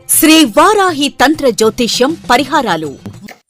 శ్రీ వారాహి తంత్ర జ్యోతిష్యం పరిహారాలు.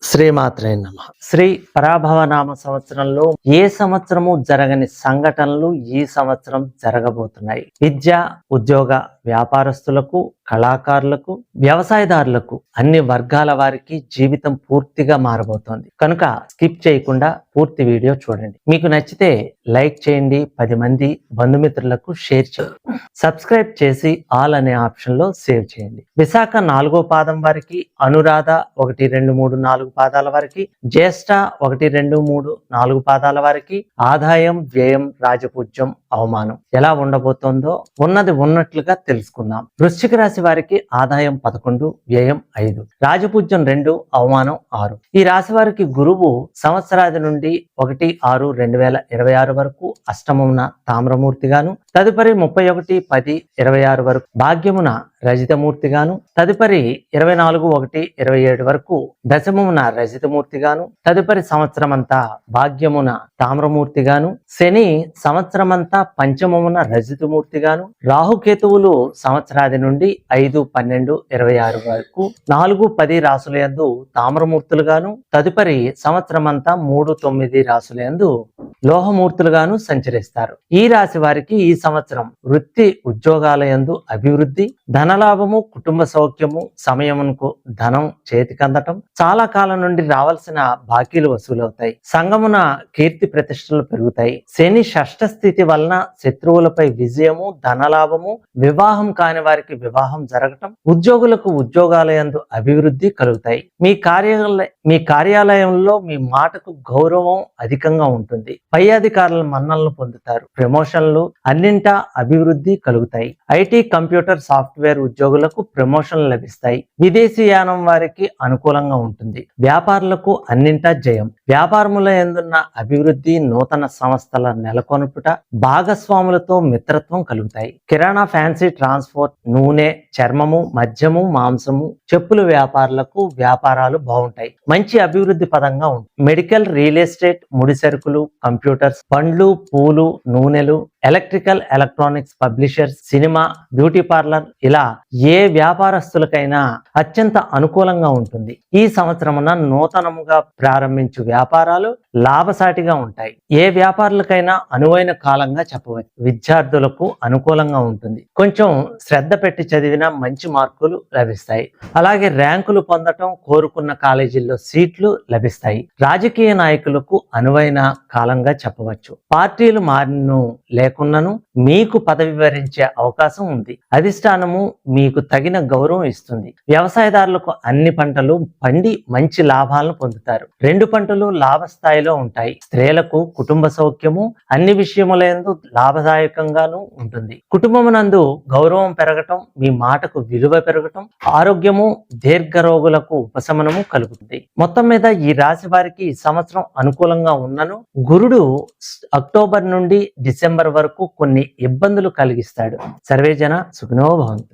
శ్రీమాత్రే నమః. శ్రీ పరాభవనామ సంవత్సరంలో ఏ సంవత్సరము జరగని సంఘటనలు ఈ సంవత్సరం జరగబోతున్నాయి. విద్య, ఉద్యోగ, వ్యాపారస్తులకు, కళాకారులకు, వ్యవసాయదారులకు, అన్ని వర్గాల వారికి జీవితం పూర్తిగా మారబోతోంది. కనుక స్కిప్ చేయకుండా పూర్తి వీడియో చూడండి. మీకు నచ్చితే లైక్ చేయండి, 10 మంది బంధుమిత్రులకు షేర్ చేయండి. సబ్స్క్రైబ్ చేసి ఆల్ అనే ఆప్షన్ లో సేవ్ చేయండి. విశాఖ 4వ పాదం వారికి, అనురాధ 1, 2, 3, 4 పాదాల వారికి, జ్యేష్ఠ 1, 2, 3, 4 పాదాల వారికి ఆదాయం, వ్యయం, రాజపూజ్యం, అవమానం ఎలా ఉండబోతోందో ఉన్నది ఉన్నట్లుగా తెలుసుకుందాం. వృశ్చిక రాశి వారికి ఆదాయం 11, వ్యయం 5, రాజపూజ్యం 2, అవమానం 6. ఈ రాశి వారికి గురువు సంవత్సరాది నుండి 1/6/2026 వరకు అష్టమమున తామ్రమూర్తిగాను, తదుపరి 31/10/26 వరకు భాగ్యమున రజితమూర్తిగాను, తదుపరి 24/1/27 వరకు దశమమున రజితమూర్తిగాను, తదుపరి సంవత్సరమంతా భాగ్యమున తామ్రమూర్తిగాను, శని సంవత్సరమంతా పంచమమున రజితమూర్తిగాను, రాహుకేతువులు సంవత్సరాది నుండి 5/12/26 వరకు 4-10 రాసులయందు తామ్రమూర్తులుగాను, తదుపరి సంవత్సరమంతా 3-9 రాసులయందు లోహమూర్తులుగాను సంచరిస్తారు. ఈ రాశి వారికి ఈ సంవత్సరం వృత్తి, ఉద్యోగాలయందు అభివృద్ధి, ధనలాభము, కుటుంబ సౌఖ్యము, సమయమునకు ధనం చేతికందటం, చాలా కాలం నుండి రావాల్సిన బాకీలు వసూలవుతాయి. సంఘమున కీర్తి ప్రతిష్టలు పెరుగుతాయి. శని షష్ఠ స్థితి వలన శత్రువులపై విజయము, ధనలాభము, వివాహం కాని వారికి వివాహం జరగటం, ఉద్యోగులకు ఉద్యోగాలయందు అభివృద్ధి కలుగుతాయి. మీ కార్యాలయంలో మీ మాటకు గౌరవం అధికంగా ఉంటుంది. పై అధికారుల మన్నలను పొందుతారు. ప్రమోషన్లు, అన్నింటా అభివృద్ధి కలుగుతాయి. ఐటీ, కంప్యూటర్, సాఫ్ట్వేర్ ఉద్యోగులకు ప్రమోషన్లు లభిస్తాయి. విదేశీయానం వారికి అనుకూలంగా ఉంటుంది. వ్యాపారులకు అన్నింటా జయం. వ్యాపారముల యందున్న అభివృద్ధి, నూతన సంస్థల నెలకొనుపుట, భాగస్వాములతో మిత్రత్వం కలుగుతాయి. కిరాణా, ఫ్యాన్సీ, ట్రాన్స్పోర్ట్, నూనె, చర్మము, మద్యము, మాంసము, చెప్పుల వ్యాపారులకు వ్యాపారాలు బాగుంటాయి. మంచి అభివృద్ధి పదంగా ఉంటుంది. మెడికల్, రియల్ ఎస్టేట్, ముడి సరుకులు, కంప్యూటర్స్, పండ్లు, పూలు, నూనెలు, electrical, electronics, publishers, cinema, beauty parlour, ఇలా ఏ వ్యాపారస్తులకైనా అత్యంత అనుకూలంగా ఉంటుంది. ఈ సంవత్సరమున నూతనముగా ప్రారంభించు వ్యాపారాలు లాభసాటిగా ఉంటాయి. ఏ వ్యాపారులకైనా అనువైన కాలంగా చెప్పవచ్చు. విద్యార్థులకు అనుకూలంగా ఉంటుంది. కొంచెం శ్రద్ధ పెట్టి చదివినా మంచి మార్కులు లభిస్తాయి. అలాగే ర్యాంకులు పొందటం, కోరుకున్న కాలేజీల్లో సీట్లు లభిస్తాయి. రాజకీయ నాయకులకు అనువైన కాలంగా చెప్పవచ్చు. పార్టీలు మారినను లేకున్నను మీకు పదవి వరించే అవకాశం ఉంది. అధిష్టానము మీకు తగిన గౌరవం ఇస్తుంది. వ్యవసాయదారులకు అన్ని పంటలు పండి మంచి లాభాలను పొందుతారు. 2 పంటలు లాభ స్థాయిలో ఉంటాయి. స్త్రీలకు కుటుంబ సౌఖ్యము అన్ని విషయములందు లాభదాయకంగాను ఉంటుంది. కుటుంబమునందు గౌరవం పెరగటం, మీ మాటకు విలువ పెరగటం, ఆరోగ్యము, దీర్ఘ రోగులకు ఉపశమనము కలుగుతుంది. మొత్తం మీద ఈ రాశి వారికి ఈ సంవత్సరం అనుకూలంగా ఉన్నను గురుడు అక్టోబర్ నుండి డిసెంబర్ వరకు కొన్ని ఇబ్బందులు కలిగిస్తాడు. సర్వేజన సుఖినో భవంతు.